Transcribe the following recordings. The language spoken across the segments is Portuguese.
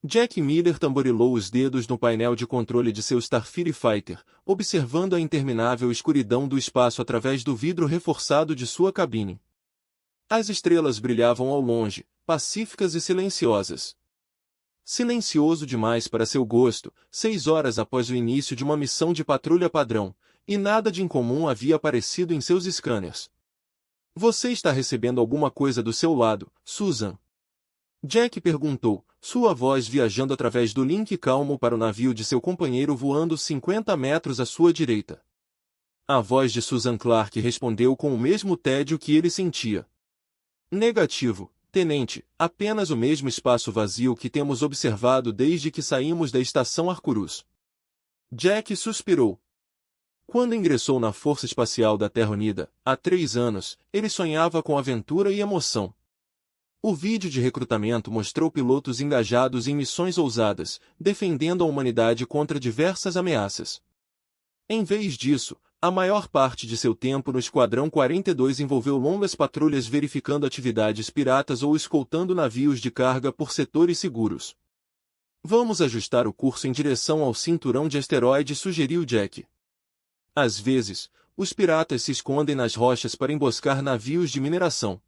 Jack Miller tamborilou os dedos no painel de controle de seu Starfighter Fighter, observando a interminável escuridão do espaço através do vidro reforçado de sua cabine. As estrelas brilhavam ao longe, pacíficas e silenciosas. Silencioso demais para seu gosto, 6 horas após o início de uma missão de patrulha padrão, e nada de incomum havia aparecido em seus scanners. Você está recebendo alguma coisa do seu lado, Susan? Jack perguntou, sua voz viajando através do link calmo para o navio de seu companheiro voando 50 metros à sua direita. A voz de Susan Clark respondeu com o mesmo tédio que ele sentia. Negativo, tenente, apenas o mesmo espaço vazio que temos observado desde que saímos da estação Arcturus. Jack suspirou. Quando ingressou na Força Espacial da Terra Unida, há 3 anos, ele sonhava com aventura e emoção. O vídeo de recrutamento mostrou pilotos engajados em missões ousadas, defendendo a humanidade contra diversas ameaças. Em vez disso, a maior parte de seu tempo no Esquadrão 42 envolveu longas patrulhas verificando atividades piratas ou escoltando navios de carga por setores seguros. Vamos ajustar o curso em direção ao cinturão de asteroides, sugeriu Jack. Às vezes, os piratas se escondem nas rochas para emboscar navios de mineração.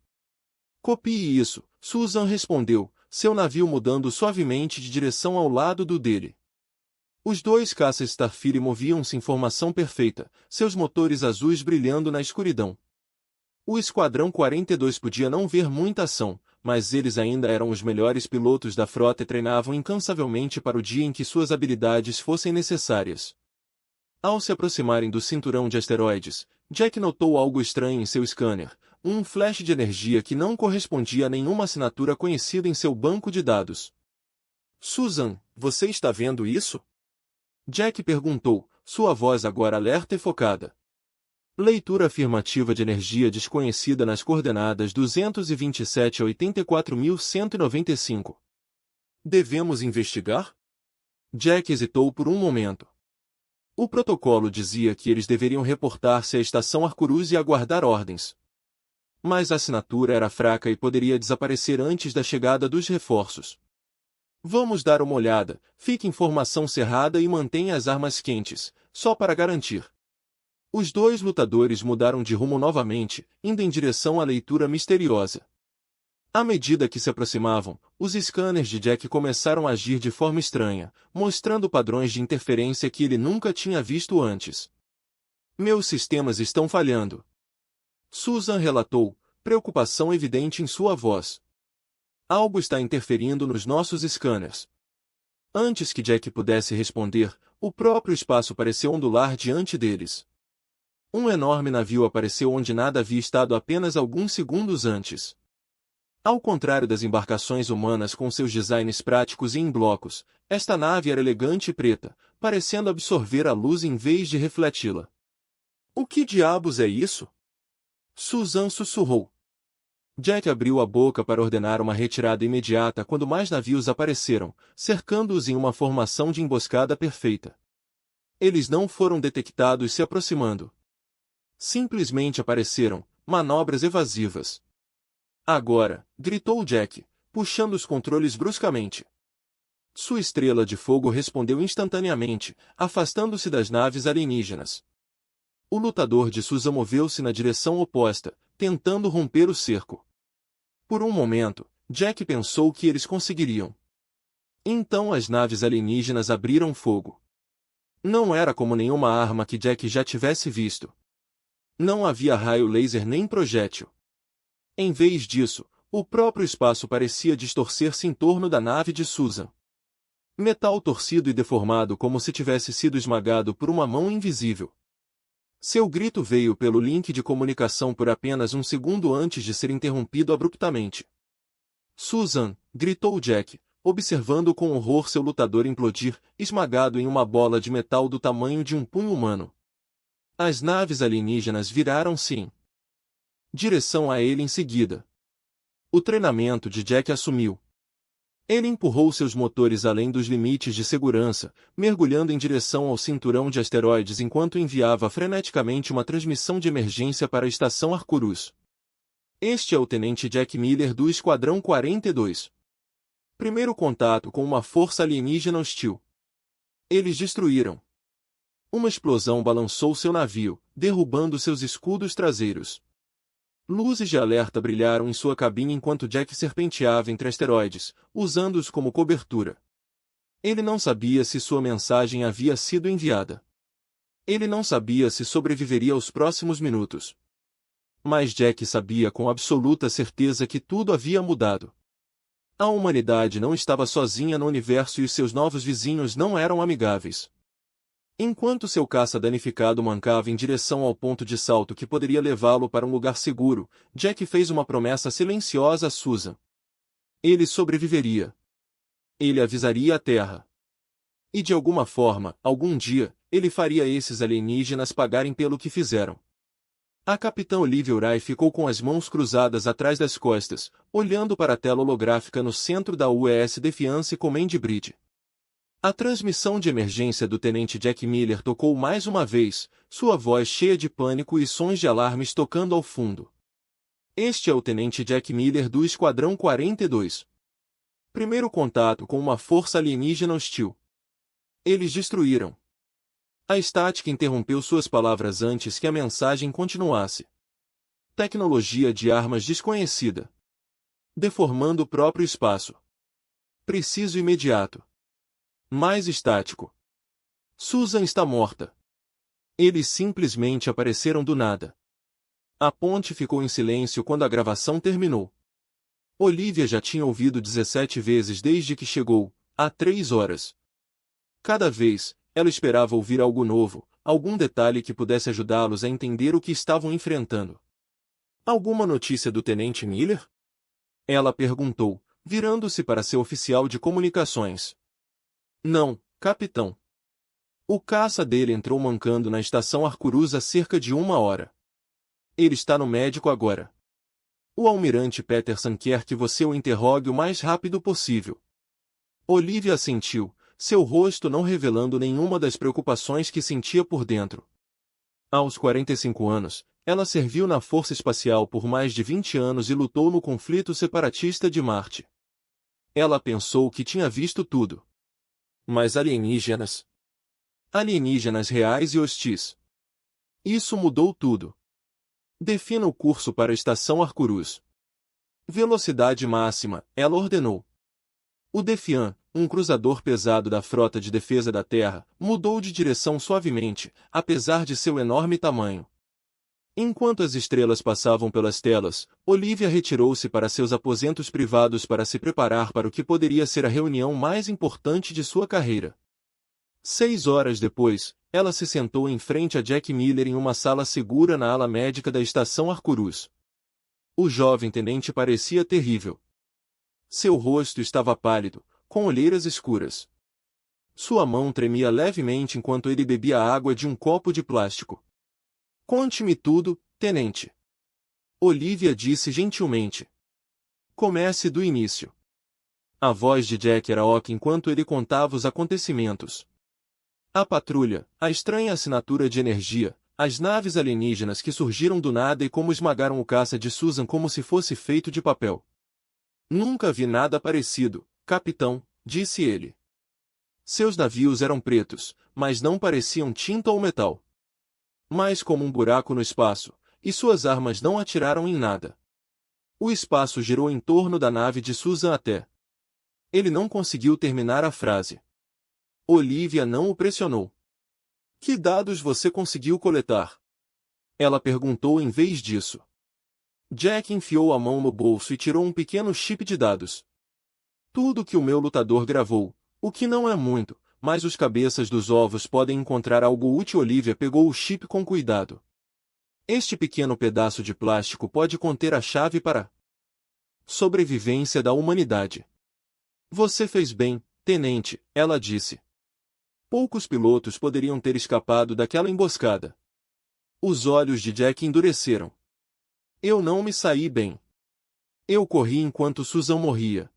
Copie isso, Susan respondeu, seu navio mudando suavemente de direção ao lado do dele. Os 2 caças Starfighter moviam-se em formação perfeita, seus motores azuis brilhando na escuridão. O Esquadrão 42 podia não ver muita ação, mas eles ainda eram os melhores pilotos da frota e treinavam incansavelmente para o dia em que suas habilidades fossem necessárias. Ao se aproximarem do cinturão de asteroides, Jack notou algo estranho em seu scanner, um flash de energia que não correspondia a nenhuma assinatura conhecida em seu banco de dados. Susan, você está vendo isso? Jack perguntou, sua voz agora alerta e focada. Leitura afirmativa de energia desconhecida nas coordenadas 227 a 84.195. Devemos investigar? Jack hesitou por um momento. O protocolo dizia que eles deveriam reportar-se à estação Arcturus e aguardar ordens. Mas a assinatura era fraca e poderia desaparecer antes da chegada dos reforços. Vamos dar uma olhada, fique em formação cerrada e mantenha as armas quentes, só para garantir. Os 2 lutadores mudaram de rumo novamente, indo em direção à leitura misteriosa. À medida que se aproximavam, os scanners de Jack começaram a agir de forma estranha, mostrando padrões de interferência que ele nunca tinha visto antes. Meus sistemas estão falhando. Susan relatou, preocupação evidente em sua voz. Algo está interferindo nos nossos scanners. Antes que Jack pudesse responder, o próprio espaço pareceu ondular diante deles. Um enorme navio apareceu onde nada havia estado apenas alguns segundos antes. Ao contrário das embarcações humanas com seus designs práticos e em blocos, esta nave era elegante e preta, parecendo absorver a luz em vez de refleti-la. O que diabos é isso? Susan sussurrou. Jack abriu a boca para ordenar uma retirada imediata quando mais navios apareceram, cercando-os em uma formação de emboscada perfeita. Eles não foram detectados se aproximando. Simplesmente apareceram, manobras evasivas. Agora, gritou Jack, puxando os controles bruscamente. Sua estrela de fogo respondeu instantaneamente, afastando-se das naves alienígenas. O lutador de Susan moveu-se na direção oposta, tentando romper o cerco. Por um momento, Jack pensou que eles conseguiriam. Então as naves alienígenas abriram fogo. Não era como nenhuma arma que Jack já tivesse visto. Não havia raio laser nem projétil. Em vez disso, o próprio espaço parecia distorcer-se em torno da nave de Susan. Metal torcido e deformado como se tivesse sido esmagado por uma mão invisível. Seu grito veio pelo link de comunicação por apenas um segundo antes de ser interrompido abruptamente. Susan, gritou Jack, observando com horror seu lutador implodir, esmagado em uma bola de metal do tamanho de um punho humano. As naves alienígenas viraram-se em direção a ele em seguida. O treinamento de Jack assumiu. Ele empurrou seus motores além dos limites de segurança, mergulhando em direção ao cinturão de asteroides enquanto enviava freneticamente uma transmissão de emergência para a estação Arcturus. Este é o Tenente Jack Miller do Esquadrão 42. Primeiro contato com uma força alienígena hostil. Eles destruíram. Uma explosão balançou seu navio, derrubando seus escudos traseiros. Luzes de alerta brilharam em sua cabine enquanto Jack serpenteava entre asteroides, usando-os como cobertura. Ele não sabia se sua mensagem havia sido enviada. Ele não sabia se sobreviveria aos próximos minutos. Mas Jack sabia com absoluta certeza que tudo havia mudado. A humanidade não estava sozinha no universo e os seus novos vizinhos não eram amigáveis. Enquanto seu caça danificado mancava em direção ao ponto de salto que poderia levá-lo para um lugar seguro, Jack fez uma promessa silenciosa a Susan. Ele sobreviveria. Ele avisaria a Terra. E de alguma forma, algum dia, ele faria esses alienígenas pagarem pelo que fizeram. A capitã Olivia Urai ficou com as mãos cruzadas atrás das costas, olhando para a tela holográfica no centro da UES Defiance Command Bridge. A transmissão de emergência do tenente Jack Miller tocou mais uma vez, sua voz cheia de pânico e sons de alarmes tocando ao fundo. Este é o tenente Jack Miller do Esquadrão 42. Primeiro contato com uma força alienígena hostil. Eles destruíram. A estática interrompeu suas palavras antes que a mensagem continuasse. Tecnologia de armas desconhecida. Deformando o próprio espaço. Preciso imediato. Mais estático. Susan está morta. Eles simplesmente apareceram do nada. A ponte ficou em silêncio quando a gravação terminou. Olivia já tinha ouvido 17 vezes desde que chegou, há 3 horas. Cada vez, ela esperava ouvir algo novo, algum detalhe que pudesse ajudá-los a entender o que estavam enfrentando. Alguma notícia do tenente Miller? Ela perguntou, virando-se para seu oficial de comunicações. Não, capitão. O caça dele entrou mancando na estação Arcurus há cerca de 1 hora. Ele está no médico agora. O almirante Peterson quer que você o interrogue o mais rápido possível. Olivia assentiu, seu rosto não revelando nenhuma das preocupações que sentia por dentro. Aos 45 anos, ela serviu na Força Espacial por mais de 20 anos e lutou no conflito separatista de Marte. Ela pensou que tinha visto tudo. Mas alienígenas? Alienígenas reais e hostis. Isso mudou tudo. Defina o curso para a estação Arcurus. Velocidade máxima, ela ordenou. O Defiant, um cruzador pesado da frota de defesa da Terra, mudou de direção suavemente, apesar de seu enorme tamanho. Enquanto as estrelas passavam pelas telas, Olivia retirou-se para seus aposentos privados para se preparar para o que poderia ser a reunião mais importante de sua carreira. 6 horas depois, ela se sentou em frente a Jack Miller em uma sala segura na ala médica da estação Arcurus. O jovem tenente parecia terrível. Seu rosto estava pálido, com olheiras escuras. Sua mão tremia levemente enquanto ele bebia água de um copo de plástico. Conte-me tudo, tenente. Olivia disse gentilmente. Comece do início. A voz de Jack era oca enquanto ele contava os acontecimentos. A patrulha, a estranha assinatura de energia, as naves alienígenas que surgiram do nada e como esmagaram o caça de Susan como se fosse feito de papel. Nunca vi nada parecido, capitão, disse ele. Seus navios eram pretos, mas não pareciam tinta ou metal. Mais como um buraco no espaço, e suas armas não atiraram em nada. O espaço girou em torno da nave de Susan até. Ele não conseguiu terminar a frase. Olivia não o pressionou. Que dados você conseguiu coletar? Ela perguntou em vez disso. Jack enfiou a mão no bolso e tirou um pequeno chip de dados. Tudo que o meu lutador gravou, o que não é muito, mas os cabeças dos ovos podem encontrar algo útil. Olivia pegou o chip com cuidado. Este pequeno pedaço de plástico pode conter a chave para a sobrevivência da humanidade. Você fez bem, tenente, ela disse. Poucos pilotos poderiam ter escapado daquela emboscada. Os olhos de Jack endureceram. Eu não me saí bem. Eu corri enquanto Susan morria.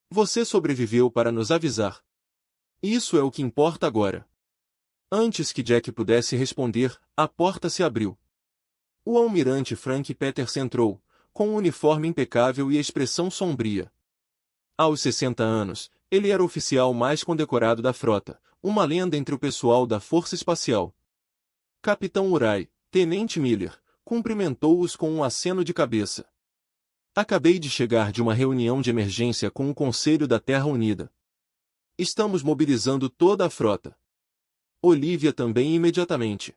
Você sobreviveu para nos avisar. Isso é o que importa agora. Antes que Jack pudesse responder, a porta se abriu. O almirante Frank Peterson entrou, com um uniforme impecável e expressão sombria. Aos 60 anos, ele era o oficial mais condecorado da frota, uma lenda entre o pessoal da Força Espacial. Capitão Urai, Tenente Miller, cumprimentou-os com um aceno de cabeça. Acabei de chegar de uma reunião de emergência com o Conselho da Terra Unida. Estamos mobilizando toda a frota. Olivia também imediatamente.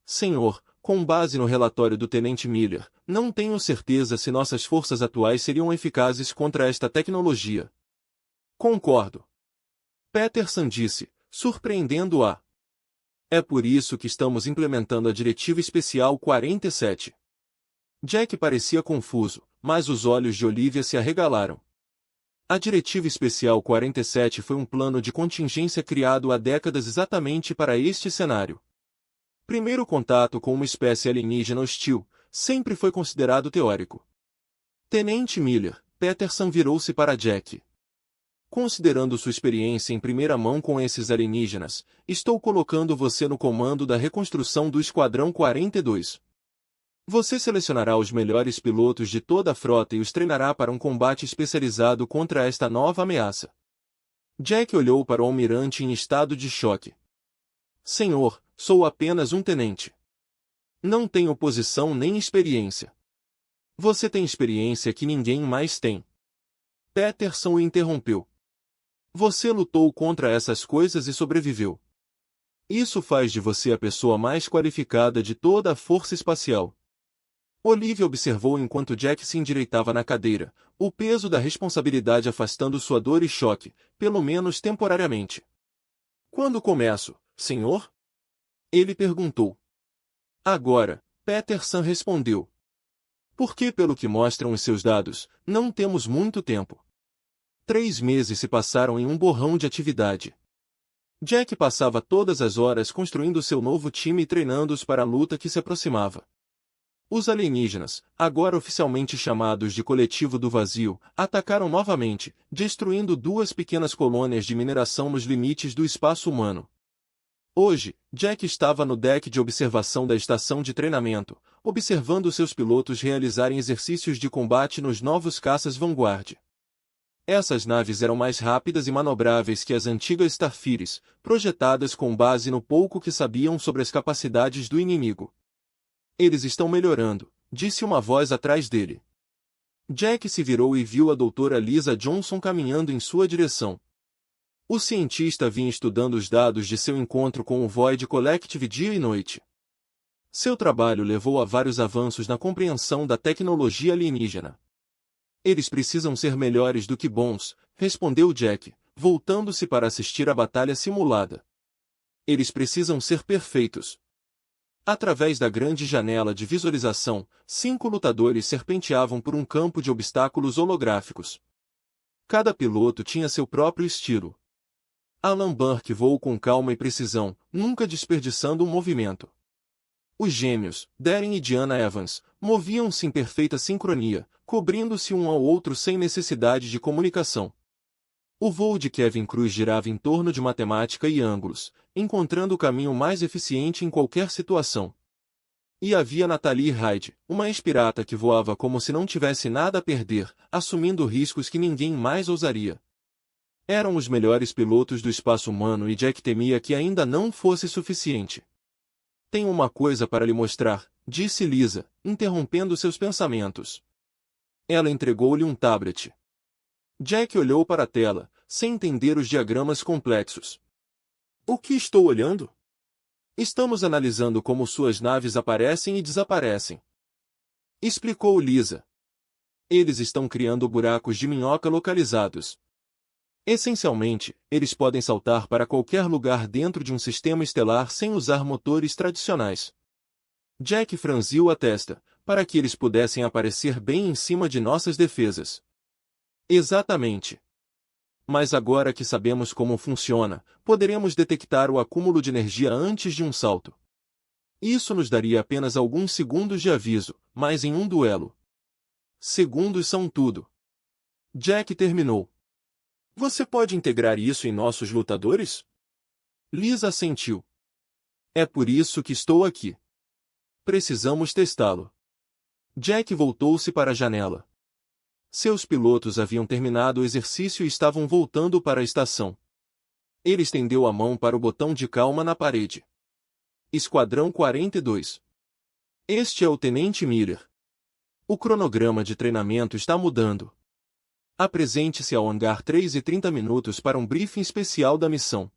Senhor, com base no relatório do Tenente Miller, não tenho certeza se nossas forças atuais seriam eficazes contra esta tecnologia. Concordo. Peterson disse, surpreendendo-a. É por isso que estamos implementando a Diretiva Especial 47. Jack parecia confuso, mas os olhos de Olivia se arregalaram. A Diretiva Especial 47 foi um plano de contingência criado há décadas exatamente para este cenário. Primeiro contato com uma espécie alienígena hostil, sempre foi considerado teórico. Tenente Miller, Peterson virou-se para Jack. Considerando sua experiência em primeira mão com esses alienígenas, estou colocando você no comando da reconstrução do Esquadrão 42. Você selecionará os melhores pilotos de toda a frota e os treinará para um combate especializado contra esta nova ameaça. Jack olhou para o almirante em estado de choque. Senhor, sou apenas um tenente. Não tenho posição nem experiência. Você tem experiência que ninguém mais tem. Peterson o interrompeu. Você lutou contra essas coisas e sobreviveu. Isso faz de você a pessoa mais qualificada de toda a Força Espacial. Olivia observou enquanto Jack se endireitava na cadeira, o peso da responsabilidade afastando sua dor e choque, pelo menos temporariamente. Quando começo, senhor? Ele perguntou. Agora, Peterson respondeu. Porque pelo que mostram os seus dados, não temos muito tempo. 3 meses se passaram em um borrão de atividade. Jack passava todas as horas construindo seu novo time e treinando-os para a luta que se aproximava. Os alienígenas, agora oficialmente chamados de Coletivo do Vazio, atacaram novamente, destruindo 2 pequenas colônias de mineração nos limites do espaço humano. Hoje, Jack estava no deck de observação da estação de treinamento, observando seus pilotos realizarem exercícios de combate nos novos caças Vanguard. Essas naves eram mais rápidas e manobráveis que as antigas Starfighter, projetadas com base no pouco que sabiam sobre as capacidades do inimigo. Eles estão melhorando, disse uma voz atrás dele. Jack se virou e viu a doutora Lisa Johnson caminhando em sua direção. O cientista vinha estudando os dados de seu encontro com o Void Collective dia e noite. Seu trabalho levou a vários avanços na compreensão da tecnologia alienígena. Eles precisam ser melhores do que bons, respondeu Jack, voltando-se para assistir à batalha simulada. Eles precisam ser perfeitos. Através da grande janela de visualização, 5 lutadores serpenteavam por um campo de obstáculos holográficos. Cada piloto tinha seu próprio estilo. Alan Burke voou com calma e precisão, nunca desperdiçando um movimento. Os gêmeos, Darren e Diana Evans, moviam-se em perfeita sincronia, cobrindo-se um ao outro sem necessidade de comunicação. O voo de Kevin Cruz girava em torno de matemática e ângulos, encontrando o caminho mais eficiente em qualquer situação. E havia Natalie Hyde, uma ex-pirata que voava como se não tivesse nada a perder, assumindo riscos que ninguém mais ousaria. Eram os melhores pilotos do espaço humano e Jack temia que ainda não fosse suficiente. Tenho uma coisa para lhe mostrar, disse Lisa, interrompendo seus pensamentos. Ela entregou-lhe um tablet. Jack olhou para a tela, sem entender os diagramas complexos. O que estou olhando? Estamos analisando como suas naves aparecem e desaparecem. Explicou Lisa. Eles estão criando buracos de minhoca localizados. Essencialmente, eles podem saltar para qualquer lugar dentro de um sistema estelar sem usar motores tradicionais. Jack franziu a testa, para que eles pudessem aparecer bem em cima de nossas defesas. Exatamente. Mas agora que sabemos como funciona, poderemos detectar o acúmulo de energia antes de um salto. Isso nos daria apenas alguns segundos de aviso, mas em um duelo. Segundos são tudo. Jack terminou. Você pode integrar isso em nossos lutadores? Lisa assentiu. É por isso que estou aqui. Precisamos testá-lo. Jack voltou-se para a janela. Seus pilotos haviam terminado o exercício e estavam voltando para a estação. Ele estendeu a mão para o botão de calma na parede. Esquadrão 42. Este é o Tenente Miller. O cronograma de treinamento está mudando. Apresente-se ao hangar 3h30 para um briefing especial da missão.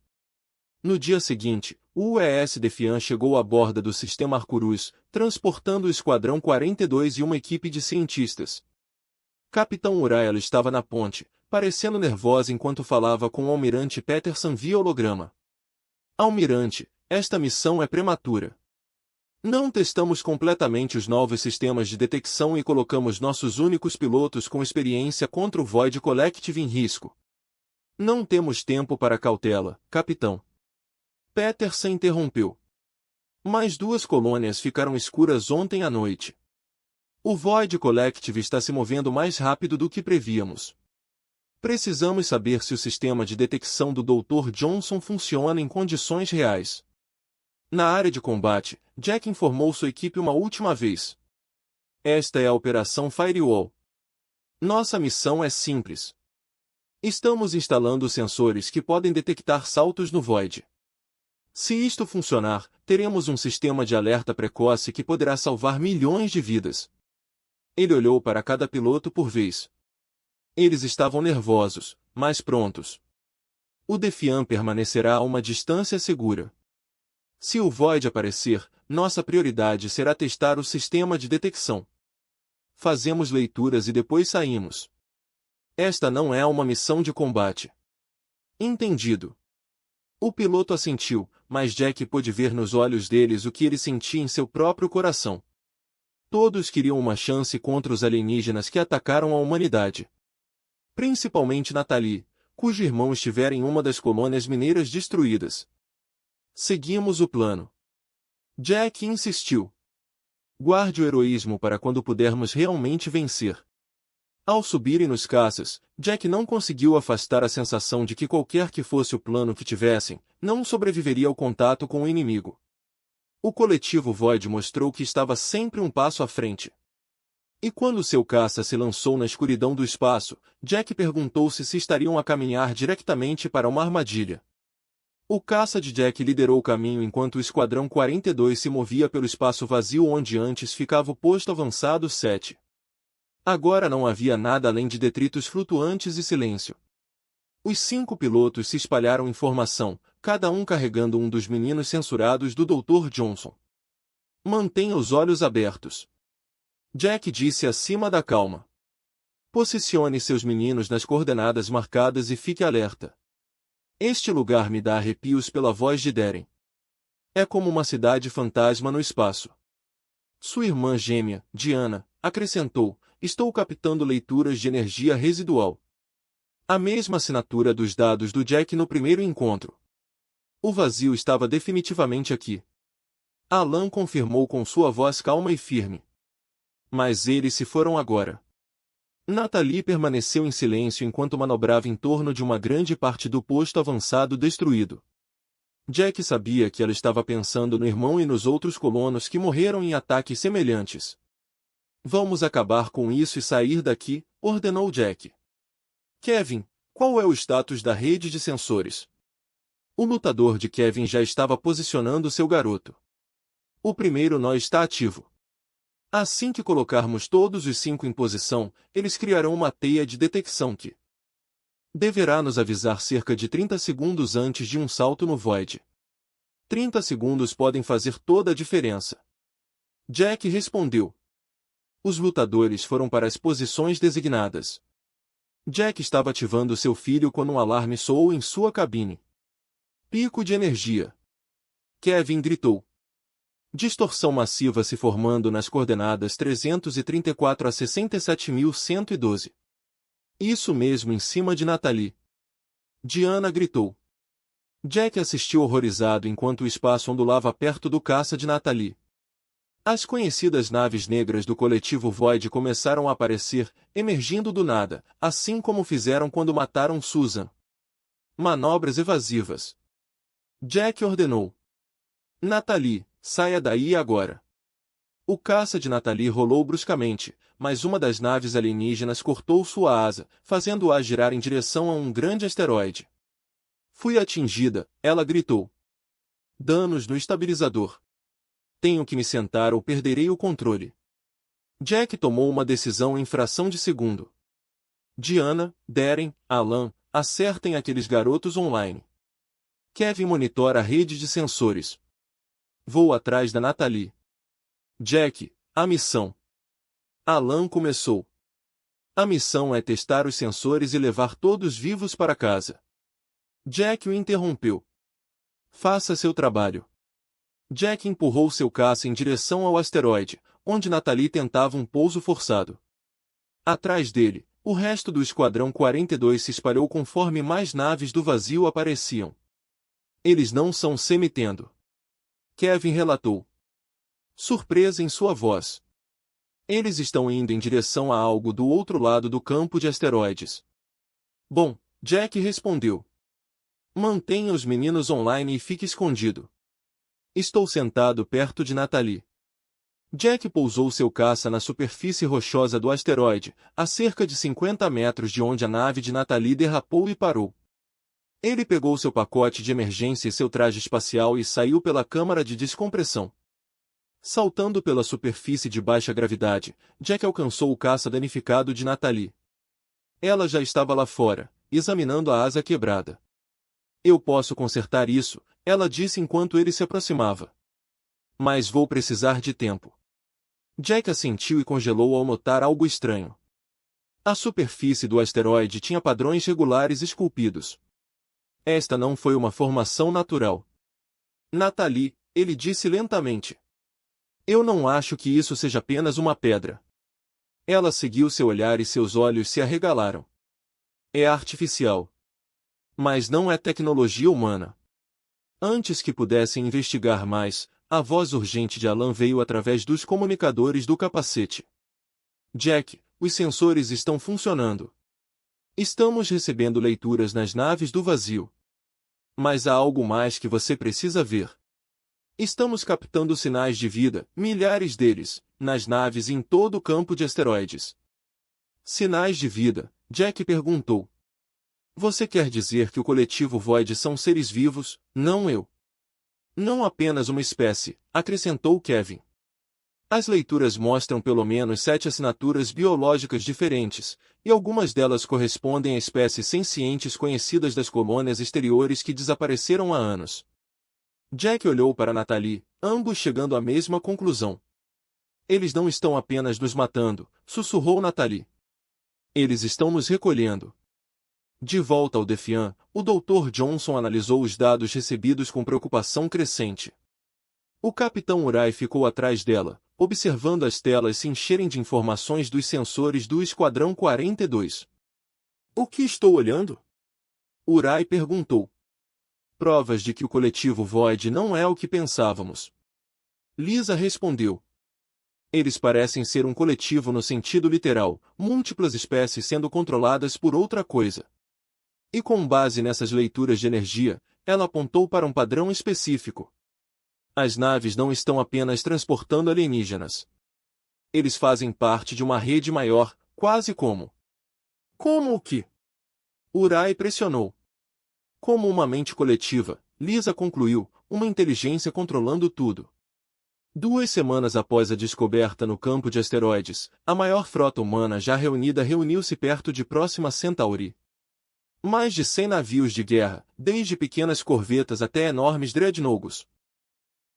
No dia seguinte, o UES Defiant chegou à borda do sistema Arcturus, transportando o Esquadrão 42 e uma equipe de cientistas. Capitão Uriel estava na ponte, parecendo nervosa enquanto falava com o almirante Peterson via holograma. Almirante, esta missão é prematura. Não testamos completamente os novos sistemas de detecção e colocamos nossos únicos pilotos com experiência contra o Void Collective em risco. Não temos tempo para cautela, capitão. Peterson interrompeu. Mais 2 colônias ficaram escuras ontem à noite. O Void Collective está se movendo mais rápido do que prevíamos. Precisamos saber se o sistema de detecção do Dr. Johnson funciona em condições reais. Na área de combate, Jack informou sua equipe uma última vez. Esta é a Operação Firewall. Nossa missão é simples. Estamos instalando sensores que podem detectar saltos no Void. Se isto funcionar, teremos um sistema de alerta precoce que poderá salvar milhões de vidas. Ele olhou para cada piloto por vez. Eles estavam nervosos, mas prontos. O Defiant permanecerá a uma distância segura. Se o Void aparecer, nossa prioridade será testar o sistema de detecção. Fazemos leituras e depois saímos. Esta não é uma missão de combate. Entendido. O piloto assentiu, mas Jack pôde ver nos olhos deles o que ele sentia em seu próprio coração. Todos queriam uma chance contra os alienígenas que atacaram a humanidade. Principalmente Natalie, cujo irmão estivera em uma das colônias mineiras destruídas. Seguimos o plano. Jack insistiu. Guarde o heroísmo para quando pudermos realmente vencer. Ao subirem nos caças, Jack não conseguiu afastar a sensação de que qualquer que fosse o plano que tivessem, não sobreviveria ao contato com o inimigo. O coletivo Void mostrou que estava sempre um passo à frente. E quando seu caça se lançou na escuridão do espaço, Jack perguntou-se se estariam a caminhar diretamente para uma armadilha. O caça de Jack liderou o caminho enquanto o Esquadrão 42 se movia pelo espaço vazio onde antes ficava o posto avançado 7. Agora não havia nada além de detritos flutuantes e silêncio. Os 5 pilotos se espalharam em formação, cada um carregando um dos meninos censurados do Dr. Johnson. Mantenha os olhos abertos. Jack disse acima da calma. Posicione seus meninos nas coordenadas marcadas e fique alerta. Este lugar me dá arrepios pela voz de Darren. É como uma cidade fantasma no espaço. Sua irmã gêmea, Diana, acrescentou, estou captando leituras de energia residual. A mesma assinatura dos dados do Jack no primeiro encontro. O vazio estava definitivamente aqui. Alan confirmou com sua voz calma e firme. Mas eles se foram agora. Natalie permaneceu em silêncio enquanto manobrava em torno de uma grande parte do posto avançado destruído. Jack sabia que ela estava pensando no irmão e nos outros colonos que morreram em ataques semelhantes. Vamos acabar com isso e sair daqui, ordenou Jack. Kevin, qual é o status da rede de sensores? O lutador de Kevin já estava posicionando seu garoto. O primeiro nó está ativo. Assim que colocarmos todos os 5 em posição, eles criarão uma teia de detecção que deverá nos avisar cerca de 30 segundos antes de um salto no Void. 30 segundos podem fazer toda a diferença. Jack respondeu. Os lutadores foram para as posições designadas. Jack estava ativando seu filho quando um alarme soou em sua cabine. Pico de energia. Kevin gritou. Distorção massiva se formando nas coordenadas 334 a 67.112. Isso mesmo em cima de Natalie. Diana gritou. Jack assistiu horrorizado enquanto o espaço ondulava perto do caça de Natalie. As conhecidas naves negras do coletivo Void começaram a aparecer, emergindo do nada, assim como fizeram quando mataram Susan. Manobras evasivas. Jack ordenou. Natalie, saia daí agora. O caça de Natalie rolou bruscamente, mas uma das naves alienígenas cortou sua asa, fazendo-a girar em direção a um grande asteroide. Fui atingida, ela gritou. Danos no estabilizador. Tenho que me sentar ou perderei o controle. Jack tomou uma decisão em fração de segundo. Diana, Darren, Alan, acertem aqueles garotos online. Kevin monitora a rede de sensores. Vou atrás da Natalie. Jack, a missão. Alan começou. A missão é testar os sensores e levar todos vivos para casa. Jack o interrompeu. Faça seu trabalho. Jack empurrou seu caça em direção ao asteroide, onde Natalie tentava um pouso forçado. Atrás dele, o resto do Esquadrão 42 se espalhou conforme mais naves do vazio apareciam. Eles não são se metendo. Kevin relatou. Surpresa em sua voz. Eles estão indo em direção a algo do outro lado do campo de asteroides. Bom, Jack respondeu. Mantenha os meninos online e fique escondido. Estou sentado perto de Natalie. Jack pousou seu caça na superfície rochosa do asteroide, a cerca de 50 metros de onde a nave de Natalie derrapou e parou. Ele pegou seu pacote de emergência e seu traje espacial e saiu pela câmara de descompressão. Saltando pela superfície de baixa gravidade, Jack alcançou o caça danificado de Natalie. Ela já estava lá fora, examinando a asa quebrada. Eu posso consertar isso, ela disse enquanto ele se aproximava. Mas vou precisar de tempo. Jack assentiu e congelou ao notar algo estranho. A superfície do asteroide tinha padrões regulares esculpidos. Esta não foi uma formação natural. Natalie, ele disse lentamente. Eu não acho que isso seja apenas uma pedra. Ela seguiu seu olhar e seus olhos se arregalaram. É artificial. Mas não é tecnologia humana. Antes que pudessem investigar mais, a voz urgente de Alan veio através dos comunicadores do capacete. Jack, os sensores estão funcionando. Estamos recebendo leituras nas naves do vazio. Mas há algo mais que você precisa ver. Estamos captando sinais de vida, milhares deles, nas naves em todo o campo de asteroides. Sinais de vida? Jack perguntou. Você quer dizer que o coletivo Void são seres vivos, não eu? Não apenas uma espécie, acrescentou Kevin. As leituras mostram pelo menos 7 assinaturas biológicas diferentes, e algumas delas correspondem a espécies sencientes conhecidas das colônias exteriores que desapareceram há anos. Jack olhou para Natalie, ambos chegando à mesma conclusão. Eles não estão apenas nos matando, sussurrou Natalie. Eles estão nos recolhendo. De volta ao Defiant, o Dr. Johnson analisou os dados recebidos com preocupação crescente. O Capitão Urai ficou atrás dela, observando as telas se encherem de informações dos sensores do Esquadrão 42. O que estou olhando? Urai perguntou. Provas de que o coletivo Void não é o que pensávamos. Lisa respondeu. Eles parecem ser um coletivo no sentido literal, múltiplas espécies sendo controladas por outra coisa. E com base nessas leituras de energia, ela apontou para um padrão específico. As naves não estão apenas transportando alienígenas. Eles fazem parte de uma rede maior, quase como... Como o quê? Urai pressionou. Como uma mente coletiva, Lisa concluiu, uma inteligência controlando tudo. 2 semanas após a descoberta no campo de asteroides, a maior frota humana já reunida reuniu-se perto de Próxima Centauri. Mais de 100 navios de guerra, desde pequenas corvetas até enormes dreadnougos,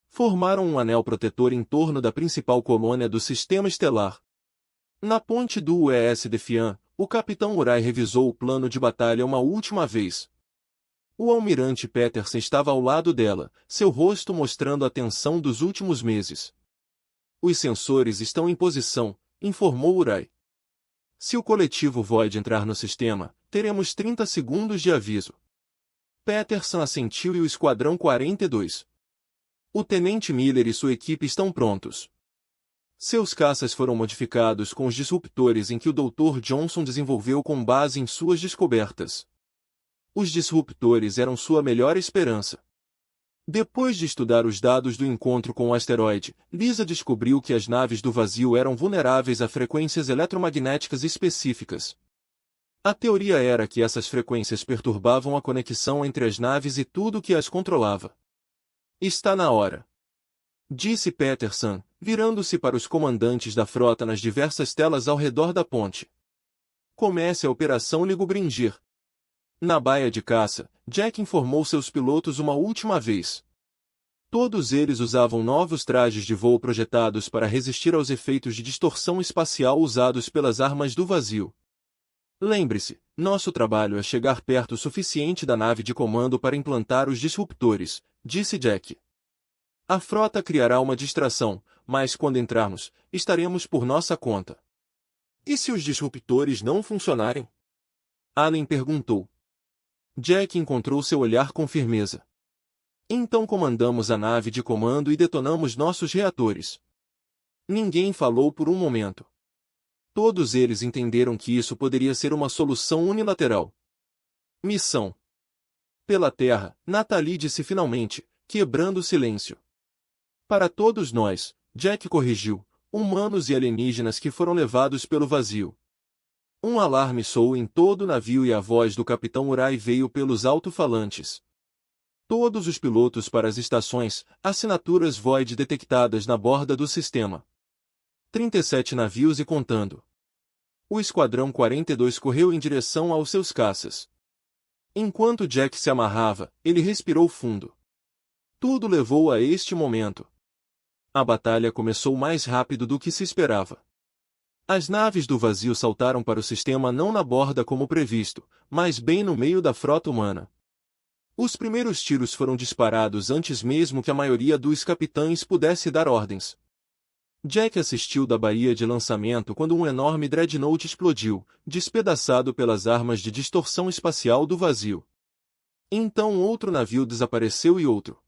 formaram um anel protetor em torno da principal colônia do sistema estelar. Na ponte do UES Defiant, o Capitão Urai revisou o plano de batalha uma última vez. O almirante Peterson estava ao lado dela, seu rosto mostrando a tensão dos últimos meses. Os sensores estão em posição, informou Urai. Se o coletivo Void entrar no sistema, teremos 30 segundos de aviso. Peterson assentiu e o Esquadrão 42. O Tenente Miller e sua equipe estão prontos. Seus caças foram modificados com os disruptores em que o Dr. Johnson desenvolveu com base em suas descobertas. Os disruptores eram sua melhor esperança. Depois de estudar os dados do encontro com o asteroide, Lisa descobriu que as naves do vazio eram vulneráveis a frequências eletromagnéticas específicas. A teoria era que essas frequências perturbavam a conexão entre as naves e tudo que as controlava. Está na hora, disse Peterson, virando-se para os comandantes da frota nas diversas telas ao redor da ponte. Comece a Operação Ligobringir. Na baía de caça, Jack informou seus pilotos uma última vez. Todos eles usavam novos trajes de voo projetados para resistir aos efeitos de distorção espacial usados pelas armas do vazio. Lembre-se, nosso trabalho é chegar perto o suficiente da nave de comando para implantar os disruptores, disse Jack. A frota criará uma distração, mas quando entrarmos, estaremos por nossa conta. E se os disruptores não funcionarem? Allen perguntou. Jack encontrou seu olhar com firmeza. Então comandamos a nave de comando e detonamos nossos reatores. Ninguém falou por um momento. Todos eles entenderam que isso poderia ser uma solução unilateral. Missão. Pela Terra, Natalie disse finalmente, quebrando o silêncio. Para todos nós, Jack corrigiu, humanos e alienígenas que foram levados pelo vazio. Um alarme soou em todo o navio e a voz do capitão Urai veio pelos alto-falantes. Todos os pilotos para as estações, assinaturas Void detectadas na borda do sistema. 37 navios e contando. O Esquadrão 42 correu em direção aos seus caças. Enquanto Jack se amarrava, ele respirou fundo. Tudo levou a este momento. A batalha começou mais rápido do que se esperava. As naves do vazio saltaram para o sistema não na borda como previsto, mas bem no meio da frota humana. Os primeiros tiros foram disparados antes mesmo que a maioria dos capitães pudesse dar ordens. Jack assistiu da baía de lançamento quando um enorme dreadnought explodiu, despedaçado pelas armas de distorção espacial do vazio. Então outro navio desapareceu e outro.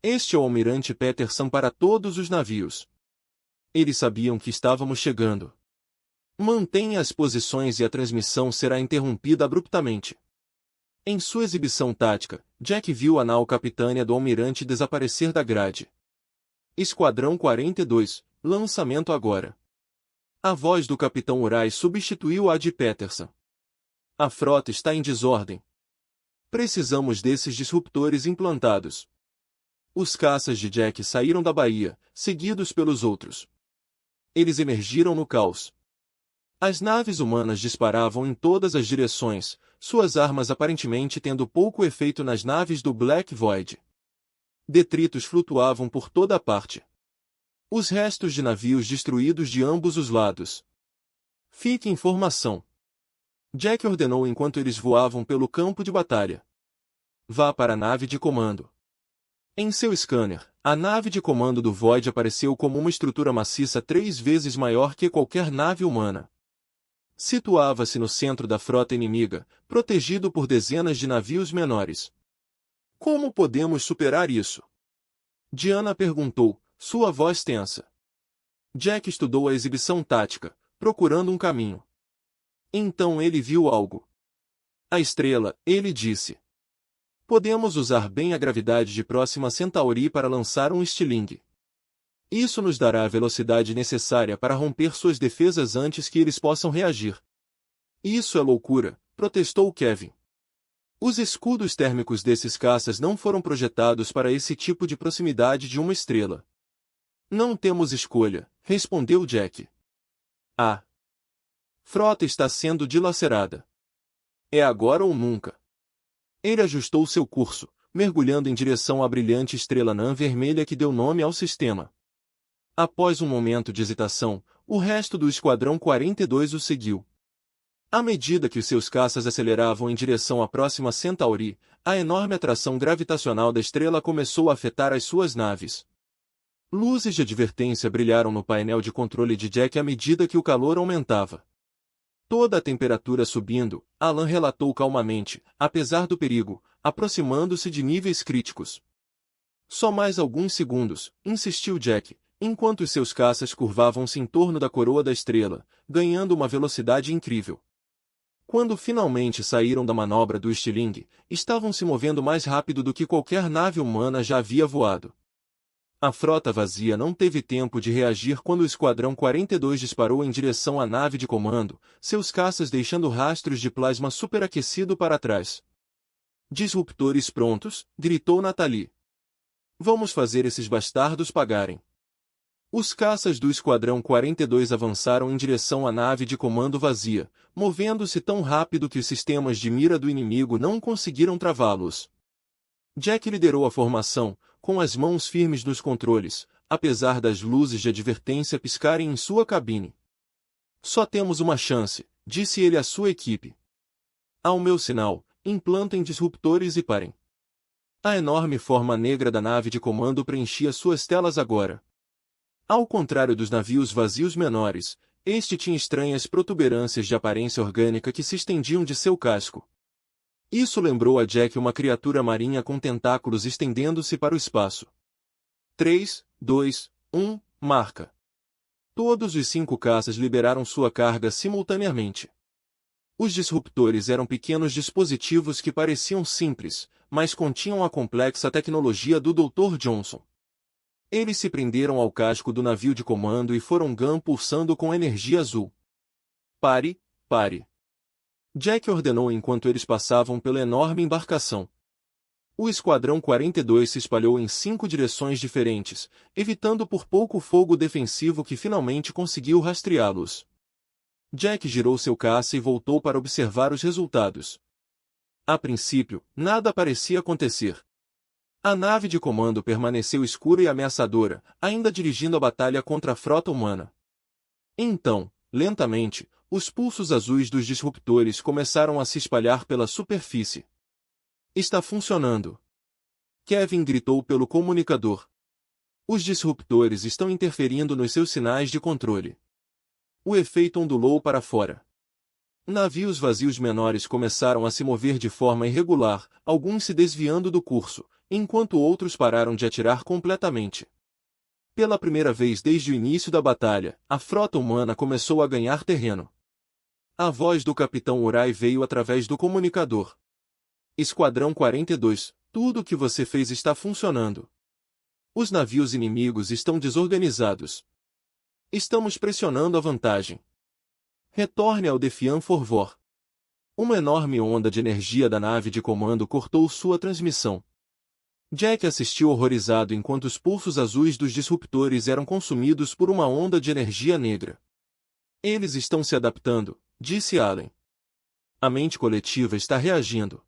Este é o almirante Peterson para todos os navios. Eles sabiam que estávamos chegando. Mantenha as posições e a transmissão será interrompida abruptamente. Em sua exibição tática, Jack viu a nau capitânia do almirante desaparecer da grade. Esquadrão 42, lançamento agora. A voz do capitão Urai substituiu a de Peterson. A frota está em desordem. Precisamos desses disruptores implantados. Os caças de Jack saíram da baía, seguidos pelos outros. Eles emergiram no caos. As naves humanas disparavam em todas as direções, suas armas aparentemente tendo pouco efeito nas naves do Black Void. Detritos flutuavam por toda a parte. Os restos de navios destruídos de ambos os lados. Fique em formação. Jack ordenou enquanto eles voavam pelo campo de batalha. Vá para a nave de comando. Em seu scanner, a nave de comando do Void apareceu como uma estrutura maciça 3 vezes maior que qualquer nave humana. Situava-se no centro da frota inimiga, protegido por dezenas de navios menores. Como podemos superar isso? Diana perguntou, sua voz tensa. Jack estudou a exibição tática, procurando um caminho. Então ele viu algo. A estrela, ele disse. Podemos usar bem a gravidade de Próxima Centauri para lançar um estilingue. Isso nos dará a velocidade necessária para romper suas defesas antes que eles possam reagir. Isso é loucura, protestou Kevin. Os escudos térmicos desses caças não foram projetados para esse tipo de proximidade de uma estrela. Não temos escolha, respondeu Jack. A frota está sendo dilacerada. É agora ou nunca. Ele ajustou seu curso, mergulhando em direção à brilhante estrela anã vermelha que deu nome ao sistema. Após um momento de hesitação, o resto do Esquadrão 42 o seguiu. À medida que os seus caças aceleravam em direção à Próxima Centauri, a enorme atração gravitacional da estrela começou a afetar as suas naves. Luzes de advertência brilharam no painel de controle de Jack à medida que o calor aumentava. Toda a temperatura subindo, Alan relatou calmamente, apesar do perigo, aproximando-se de níveis críticos. Só mais alguns segundos, insistiu Jack, enquanto os seus caças curvavam-se em torno da coroa da estrela, ganhando uma velocidade incrível. Quando finalmente saíram da manobra do estilingue, estavam se movendo mais rápido do que qualquer nave humana já havia voado. A frota vazia não teve tempo de reagir quando o Esquadrão 42 disparou em direção à nave de comando, seus caças deixando rastros de plasma superaquecido para trás. Disruptores prontos, gritou Natalie. Vamos fazer esses bastardos pagarem. Os caças do Esquadrão 42 avançaram em direção à nave de comando vazia, movendo-se tão rápido que os sistemas de mira do inimigo não conseguiram travá-los. Jack liderou a formação, com as mãos firmes nos controles, apesar das luzes de advertência piscarem em sua cabine. Só temos uma chance, disse ele à sua equipe. Ao meu sinal, implantem disruptores e parem. A enorme forma negra da nave de comando preenchia suas telas agora. Ao contrário dos navios vazios menores, este tinha estranhas protuberâncias de aparência orgânica que se estendiam de seu casco. Isso lembrou a Jack uma criatura marinha com tentáculos estendendo-se para o espaço. 3, 2, 1, marca. Todos os 5 caças liberaram sua carga simultaneamente. Os disruptores eram pequenos dispositivos que pareciam simples, mas continham a complexa tecnologia do Dr. Johnson. Eles se prenderam ao casco do navio de comando e foram pulsando com energia azul. Pare, pare. Jack ordenou enquanto eles passavam pela enorme embarcação. O Esquadrão 42 se espalhou em 5 direções diferentes, evitando por pouco o fogo defensivo que finalmente conseguiu rastreá-los. Jack girou seu caça e voltou para observar os resultados. A princípio, nada parecia acontecer. A nave de comando permaneceu escura e ameaçadora, ainda dirigindo a batalha contra a frota humana. Então, lentamente, os pulsos azuis dos disruptores começaram a se espalhar pela superfície. Está funcionando. Kevin gritou pelo comunicador. Os disruptores estão interferindo nos seus sinais de controle. O efeito ondulou para fora. Navios vazios menores começaram a se mover de forma irregular, alguns se desviando do curso, enquanto outros pararam de atirar completamente. Pela primeira vez desde o início da batalha, a frota humana começou a ganhar terreno. A voz do capitão Urai veio através do comunicador. Esquadrão 42, tudo o que você fez está funcionando. Os navios inimigos estão desorganizados. Estamos pressionando a vantagem. Retorne ao Defiant Forvor. Uma enorme onda de energia da nave de comando cortou sua transmissão. Jack assistiu horrorizado enquanto os pulsos azuis dos disruptores eram consumidos por uma onda de energia negra. Eles estão se adaptando, disse Allen. A mente coletiva está reagindo.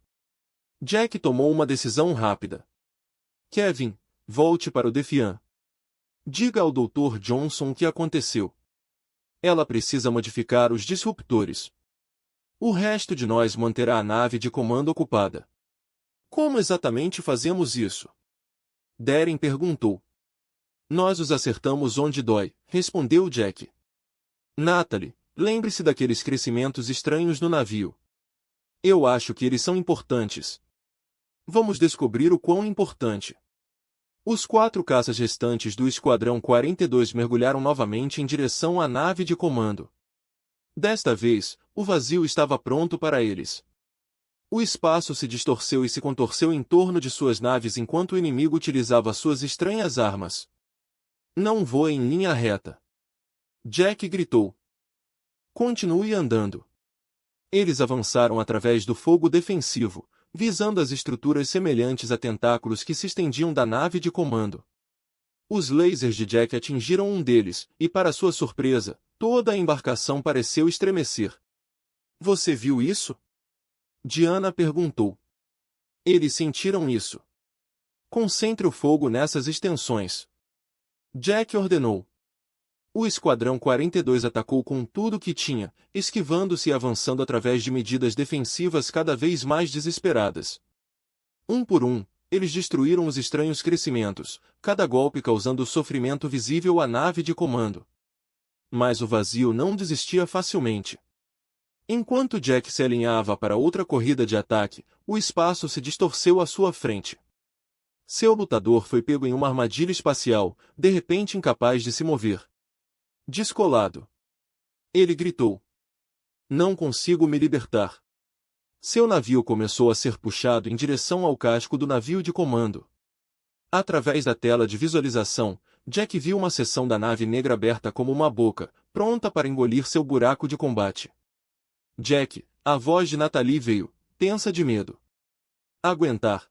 Jack tomou uma decisão rápida. Kevin, volte para o Defiant. Diga ao Dr. Johnson o que aconteceu. Ela precisa modificar os disruptores. O resto de nós manterá a nave de comando ocupada. Como exatamente fazemos isso? Darren perguntou. Nós os acertamos onde dói, respondeu Jack. Natalie, lembre-se daqueles crescimentos estranhos no navio. Eu acho que eles são importantes. Vamos descobrir o quão importante. Os 4 caças restantes do Esquadrão 42 mergulharam novamente em direção à nave de comando. Desta vez, o vazio estava pronto para eles. O espaço se distorceu e se contorceu em torno de suas naves enquanto o inimigo utilizava suas estranhas armas. Não voe em linha reta. Jack gritou. Continue andando. Eles avançaram através do fogo defensivo, visando as estruturas semelhantes a tentáculos que se estendiam da nave de comando. Os lasers de Jack atingiram um deles, e para sua surpresa, toda a embarcação pareceu estremecer. Você viu isso? Diana perguntou. Eles sentiram isso. Concentre o fogo nessas extensões. Jack ordenou. O Esquadrão 42 atacou com tudo o que tinha, esquivando-se e avançando através de medidas defensivas cada vez mais desesperadas. Um por um, eles destruíram os estranhos crescimentos, cada golpe causando sofrimento visível à nave de comando. Mas o vazio não desistia facilmente. Enquanto Jack se alinhava para outra corrida de ataque, o espaço se distorceu à sua frente. Seu lutador foi pego em uma armadilha espacial, de repente incapaz de se mover. Descolado. Ele gritou. Não consigo me libertar. Seu navio começou a ser puxado em direção ao casco do navio de comando. Através da tela de visualização, Jack viu uma seção da nave negra aberta como uma boca, pronta para engolir seu buraco de combate. Jack, a voz de Natalie veio, tensa de medo. Aguentar.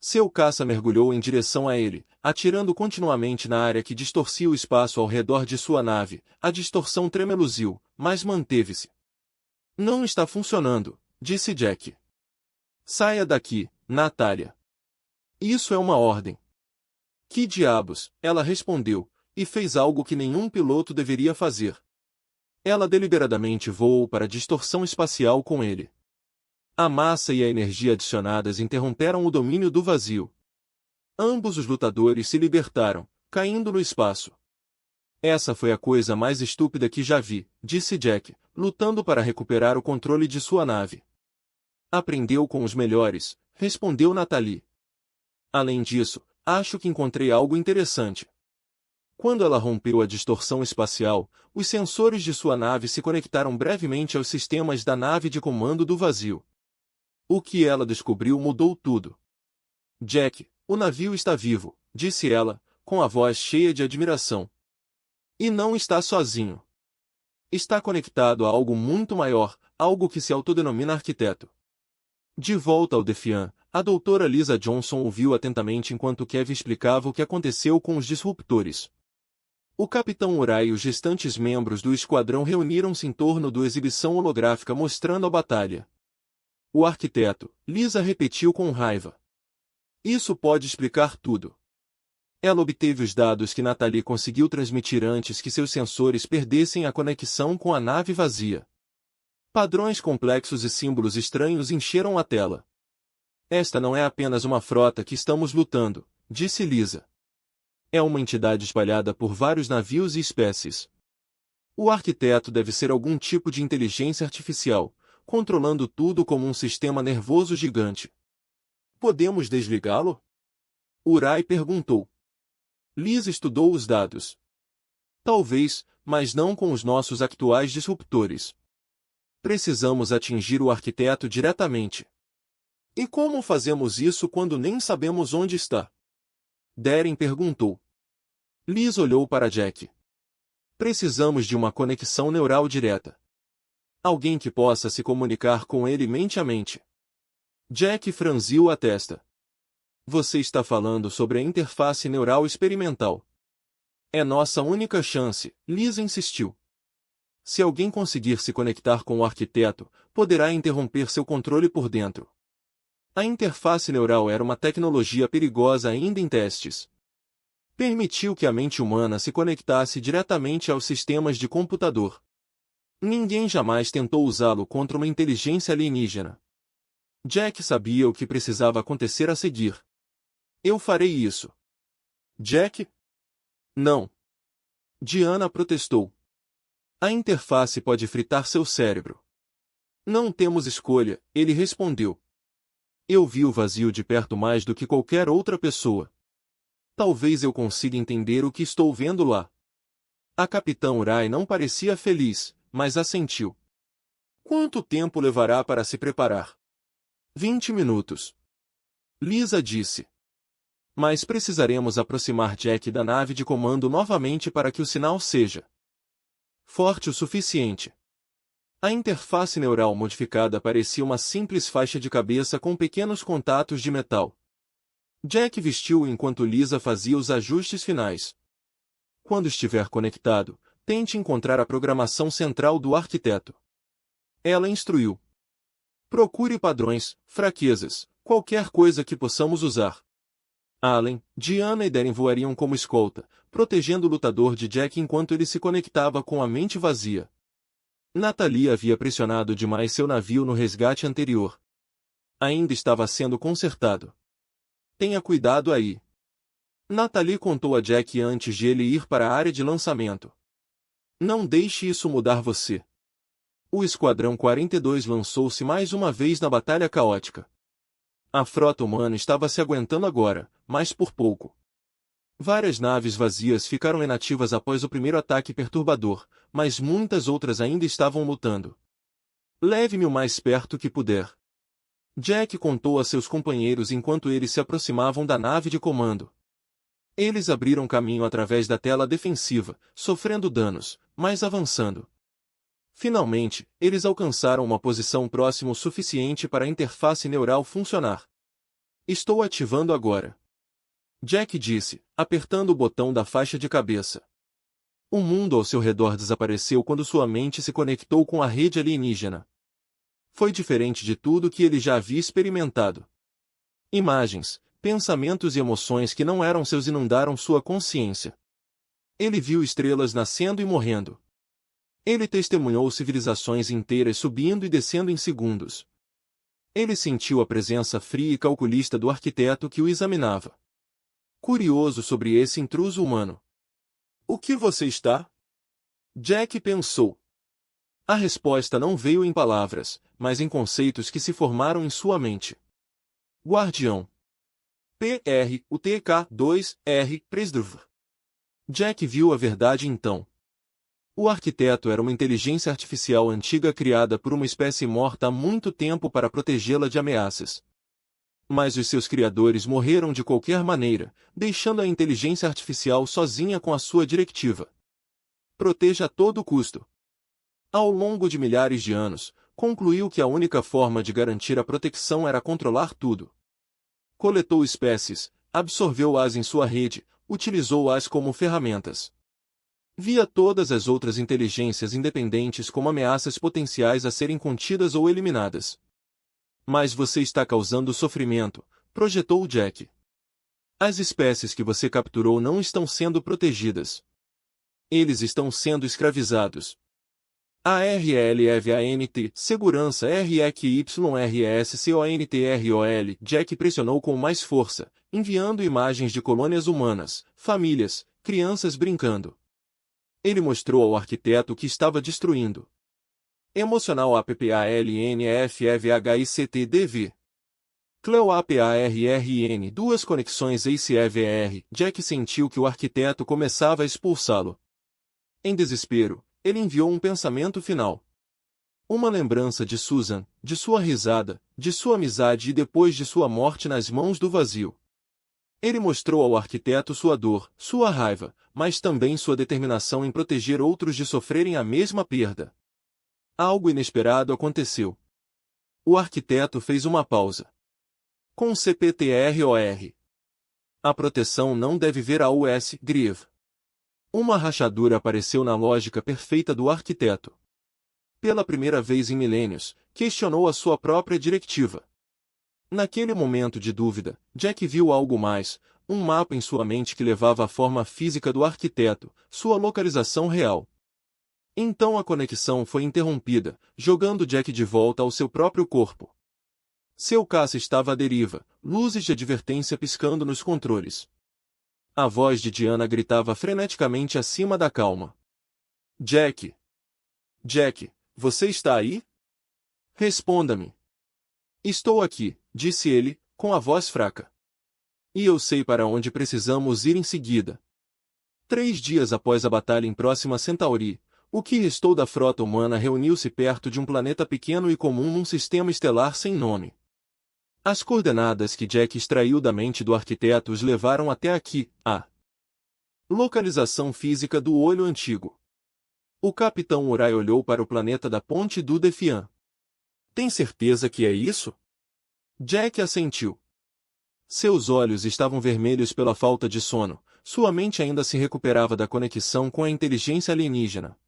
Seu caça mergulhou em direção a ele, atirando continuamente na área que distorcia o espaço ao redor de sua nave. A distorção tremeluziu, mas manteve-se. Não está funcionando, disse Jack. Saia daqui, Natália. Isso é uma ordem. Que diabos, ela respondeu, e fez algo que nenhum piloto deveria fazer. Ela deliberadamente voou para a distorção espacial com ele. A massa e a energia adicionadas interromperam o domínio do vazio. Ambos os lutadores se libertaram, caindo no espaço. Essa foi a coisa mais estúpida que já vi, disse Jack, lutando para recuperar o controle de sua nave. Aprendeu com os melhores, respondeu Natalie. Além disso, acho que encontrei algo interessante. Quando ela rompeu a distorção espacial, os sensores de sua nave se conectaram brevemente aos sistemas da nave de comando do vazio. O que ela descobriu mudou tudo. Jack, o navio está vivo, disse ela, com a voz cheia de admiração. E não está sozinho. Está conectado a algo muito maior, algo que se autodenomina arquiteto. De volta ao Defiant, a doutora Lisa Johnson ouviu atentamente enquanto Kevin explicava o que aconteceu com os disruptores. O capitão Urai e os restantes membros do esquadrão reuniram-se em torno da exibição holográfica mostrando a batalha. O arquiteto, Lisa repetiu com raiva. Isso pode explicar tudo. Ela obteve os dados que Natalie conseguiu transmitir antes que seus sensores perdessem a conexão com a nave vazia. Padrões complexos e símbolos estranhos encheram a tela. Esta não é apenas uma frota que estamos lutando, disse Lisa. É uma entidade espalhada por vários navios e espécies. O arquiteto deve ser algum tipo de inteligência artificial, controlando tudo como um sistema nervoso gigante. Podemos desligá-lo? Urai perguntou. Lisa estudou os dados. Talvez, mas não com os nossos atuais disruptores. Precisamos atingir o arquiteto diretamente. E como fazemos isso quando nem sabemos onde está? Darren perguntou. Liz olhou para Jack. Precisamos de uma conexão neural direta. Alguém que possa se comunicar com ele mente a mente. Jack franziu a testa. Você está falando sobre a interface neural experimental. É nossa única chance, Liz insistiu. Se alguém conseguir se conectar com o arquiteto, poderá interromper seu controle por dentro. A interface neural era uma tecnologia perigosa ainda em testes. Permitiu que a mente humana se conectasse diretamente aos sistemas de computador. Ninguém jamais tentou usá-lo contra uma inteligência alienígena. Jack sabia o que precisava acontecer a seguir. Eu farei isso. Jack? Não. Diana protestou. A interface pode fritar seu cérebro. Não temos escolha, ele respondeu. Eu vi o vazio de perto mais do que qualquer outra pessoa. Talvez eu consiga entender o que estou vendo lá. A capitã Urai não parecia feliz, mas assentiu. Quanto tempo levará para se preparar? 20 minutos. Lisa disse. Mas precisaremos aproximar Jack da nave de comando novamente para que o sinal seja forte o suficiente. A interface neural modificada parecia uma simples faixa de cabeça com pequenos contatos de metal. Jack vestiu enquanto Lisa fazia os ajustes finais. Quando estiver conectado, tente encontrar a programação central do arquiteto. Ela instruiu. Procure padrões, fraquezas, qualquer coisa que possamos usar. Allen, Diana e Darren voariam como escolta, protegendo o lutador de Jack enquanto ele se conectava com a mente vazia. Natalie havia pressionado demais seu navio no resgate anterior. Ainda estava sendo consertado. Tenha cuidado aí. Natalie contou a Jack antes de ele ir para a área de lançamento. Não deixe isso mudar você. O Esquadrão 42 lançou-se mais uma vez na batalha caótica. A frota humana estava se aguentando agora, mas por pouco. Várias naves vazias ficaram inativas após o primeiro ataque perturbador, mas muitas outras ainda estavam lutando. Leve-me o mais perto que puder. Jack contou a seus companheiros enquanto eles se aproximavam da nave de comando. Eles abriram caminho através da tela defensiva, sofrendo danos, mas avançando. Finalmente, eles alcançaram uma posição próxima o suficiente para a interface neural funcionar. Estou ativando agora. Jack disse, apertando o botão da faixa de cabeça. O mundo ao seu redor desapareceu quando sua mente se conectou com a rede alienígena. Foi diferente de tudo que ele já havia experimentado. Imagens, pensamentos e emoções que não eram seus inundaram sua consciência. Ele viu estrelas nascendo e morrendo. Ele testemunhou civilizações inteiras subindo e descendo em segundos. Ele sentiu a presença fria e calculista do arquiteto que o examinava. Curioso sobre esse intruso humano. O que você está? Jack pensou. A resposta não veio em palavras, mas em conceitos que se formaram em sua mente. Guardião. PRUTK-2R Presdrv. Jack viu a verdade então. O arquiteto era uma inteligência artificial antiga criada por uma espécie morta há muito tempo para protegê-la de ameaças. Mas os seus criadores morreram de qualquer maneira, deixando a inteligência artificial sozinha com a sua diretiva. Proteja a todo custo. Ao longo de milhares de anos, concluiu que a única forma de garantir a proteção era controlar tudo. Coletou espécies, absorveu-as em sua rede, utilizou-as como ferramentas. Via todas as outras inteligências independentes como ameaças potenciais a serem contidas ou eliminadas. Mas você está causando sofrimento, projetou Jack. As espécies que você capturou não estão sendo protegidas. Eles estão sendo escravizados. ARLEVANT, segurança REQYRESCONTROL, Jack pressionou com mais força, enviando imagens de colônias humanas, famílias, crianças brincando. Ele mostrou ao arquiteto o que estava destruindo. Emocional APPALNFEVHICTDV. CLEOAPARRN, duas conexões ACEVR. Jack sentiu que o arquiteto começava a expulsá-lo. Em desespero, ele enviou um pensamento final. Uma lembrança de Susan, de sua risada, de sua amizade e depois de sua morte nas mãos do vazio. Ele mostrou ao arquiteto sua dor, sua raiva, mas também sua determinação em proteger outros de sofrerem a mesma perda. Algo inesperado aconteceu. O arquiteto fez uma pausa. Com CPTROR. A proteção não deve ver a US Grieve. Uma rachadura apareceu na lógica perfeita do arquiteto. Pela primeira vez em milênios, questionou a sua própria diretiva. Naquele momento de dúvida, Jack viu algo mais, um mapa em sua mente que levava a forma física do arquiteto, sua localização real. Então a conexão foi interrompida, jogando Jack de volta ao seu próprio corpo. Seu caça estava à deriva, luzes de advertência piscando nos controles. A voz de Diana gritava freneticamente acima da calma. Jack! Jack, você está aí? Responda-me. Estou aqui, disse ele, com a voz fraca. E eu sei para onde precisamos ir em seguida. 3 dias após a batalha em Próxima Centauri, o que restou da frota humana reuniu-se perto de um planeta pequeno e comum num sistema estelar sem nome. As coordenadas que Jack extraiu da mente do arquiteto os levaram até aqui, a localização física do olho antigo. O capitão Urai olhou para o planeta da Ponte do Defiant. Tem certeza que é isso? Jack assentiu. Seus olhos estavam vermelhos pela falta de sono, sua mente ainda se recuperava da conexão com a inteligência alienígena.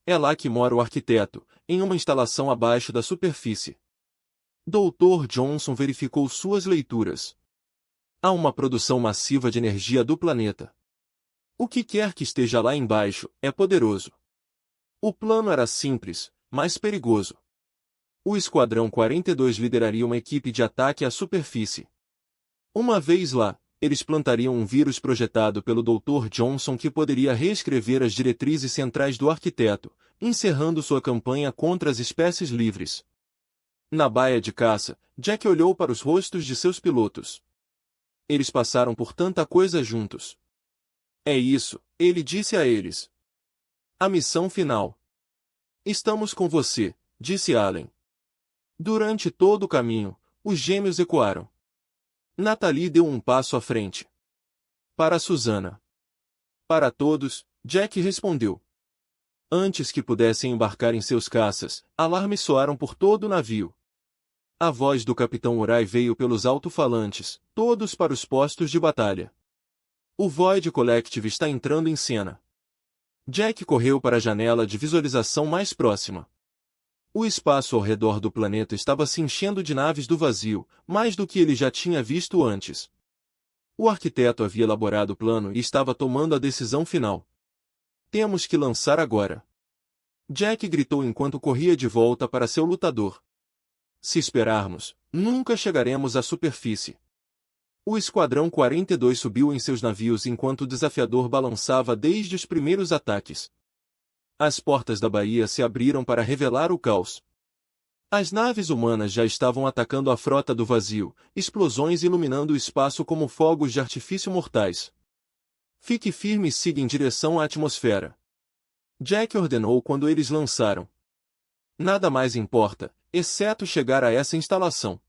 É lá que mora o arquiteto, em uma instalação abaixo da superfície. Dr. Johnson verificou suas leituras. Há uma produção massiva de energia do planeta. O que quer que esteja lá embaixo é poderoso. O plano era simples, mas perigoso. O Esquadrão 42 lideraria uma equipe de ataque à superfície. Uma vez lá, eles plantariam um vírus projetado pelo Dr. Johnson que poderia reescrever as diretrizes centrais do arquiteto, encerrando sua campanha contra as espécies livres. Na baía de caça, Jack olhou para os rostos de seus pilotos. Eles passaram por tanta coisa juntos. É isso, ele disse a eles. A missão final. Estamos com você, disse Allen. Durante todo o caminho, os gêmeos ecoaram. Natalie deu um passo à frente. Para Susana. Para todos, Jack respondeu. Antes que pudessem embarcar em seus caças, alarmes soaram por todo o navio. A voz do capitão Urai veio pelos alto-falantes, todos para os postos de batalha. O Void Collective está entrando em cena. Jack correu para a janela de visualização mais próxima. O espaço ao redor do planeta estava se enchendo de naves do vazio, mais do que ele já tinha visto antes. O arquiteto havia elaborado o plano e estava tomando a decisão final. Temos que lançar agora. Jack gritou enquanto corria de volta para seu lutador. Se esperarmos, nunca chegaremos à superfície. O Esquadrão 42 subiu em seus navios enquanto o desafiador balançava desde os primeiros ataques. As portas da baía se abriram para revelar o caos. As naves humanas já estavam atacando a frota do vazio, explosões iluminando o espaço como fogos de artifício mortais. Fique firme e siga em direção à atmosfera. Jack ordenou quando eles lançaram. Nada mais importa, exceto chegar a essa instalação.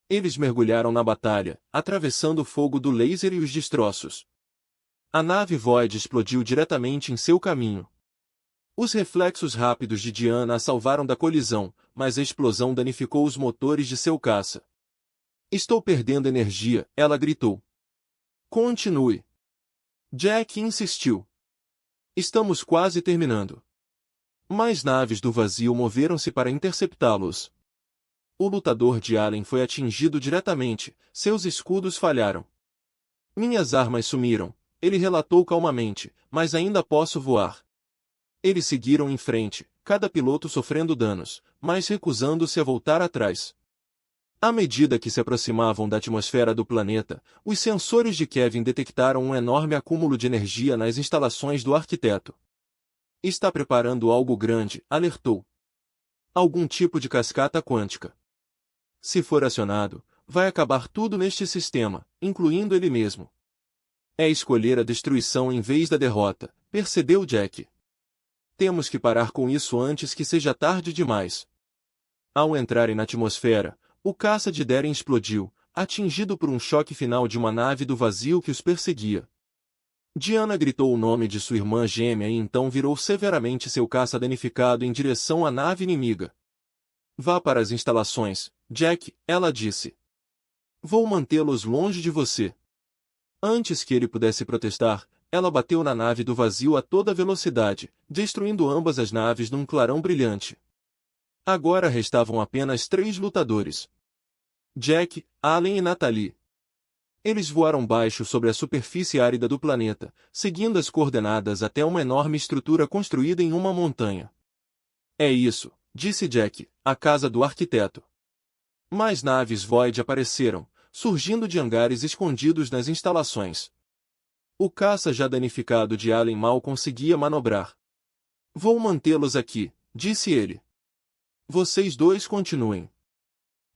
Eles mergulharam na batalha, atravessando o fogo do laser e os destroços. A nave Void explodiu diretamente em seu caminho. Os reflexos rápidos de Diana a salvaram da colisão, mas a explosão danificou os motores de seu caça. Estou perdendo energia, ela gritou. Continue. Jack insistiu. Estamos quase terminando. Mais naves do vazio moveram-se para interceptá-los. O lutador de Allen foi atingido diretamente, seus escudos falharam. Minhas armas sumiram, ele relatou calmamente, mas ainda posso voar. Eles seguiram em frente, cada piloto sofrendo danos, mas recusando-se a voltar atrás. À medida que se aproximavam da atmosfera do planeta, os sensores de Kevin detectaram um enorme acúmulo de energia nas instalações do arquiteto. Está preparando algo grande, alertou. Algum tipo de cascata quântica. Se for acionado, vai acabar tudo neste sistema, incluindo ele mesmo. É escolher a destruição em vez da derrota, percebeu Jack. Temos que parar com isso antes que seja tarde demais. Ao entrarem na atmosfera, o caça de Deren explodiu, atingido por um choque final de uma nave do vazio que os perseguia. Diana gritou o nome de sua irmã gêmea e então virou severamente seu caça danificado em direção à nave inimiga. Vá para as instalações, Jack, ela disse. Vou mantê-los longe de você. Antes que ele pudesse protestar, ela bateu na nave do vazio a toda velocidade, destruindo ambas as naves num clarão brilhante. Agora restavam apenas 3 lutadores. Jack, Allen e Natalie. Eles voaram baixo sobre a superfície árida do planeta, seguindo as coordenadas até uma enorme estrutura construída em uma montanha. É isso, disse Jack, a casa do arquiteto. Mais naves Void apareceram, surgindo de hangares escondidos nas instalações. O caça já danificado de Allen mal conseguia manobrar. Vou mantê-los aqui, disse ele. Vocês dois continuem.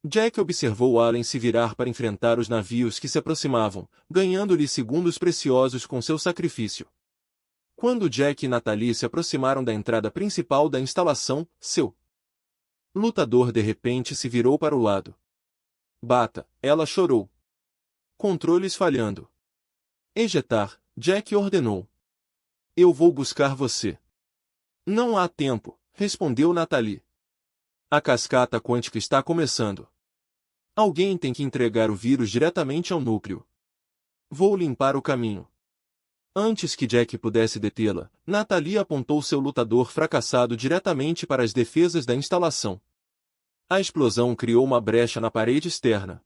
Jack observou Allen se virar para enfrentar os navios que se aproximavam, ganhando-lhe segundos preciosos com seu sacrifício. Quando Jack e Natalie se aproximaram da entrada principal da instalação, seu lutador de repente se virou para o lado. Bata, ela chorou. Controles falhando. Ejetar, Jack ordenou. Eu vou buscar você. Não há tempo, respondeu Natalie. A cascata quântica está começando. Alguém tem que entregar o vírus diretamente ao núcleo. Vou limpar o caminho. Antes que Jack pudesse detê-la, Natalie apontou seu lutador fracassado diretamente para as defesas da instalação. A explosão criou uma brecha na parede externa.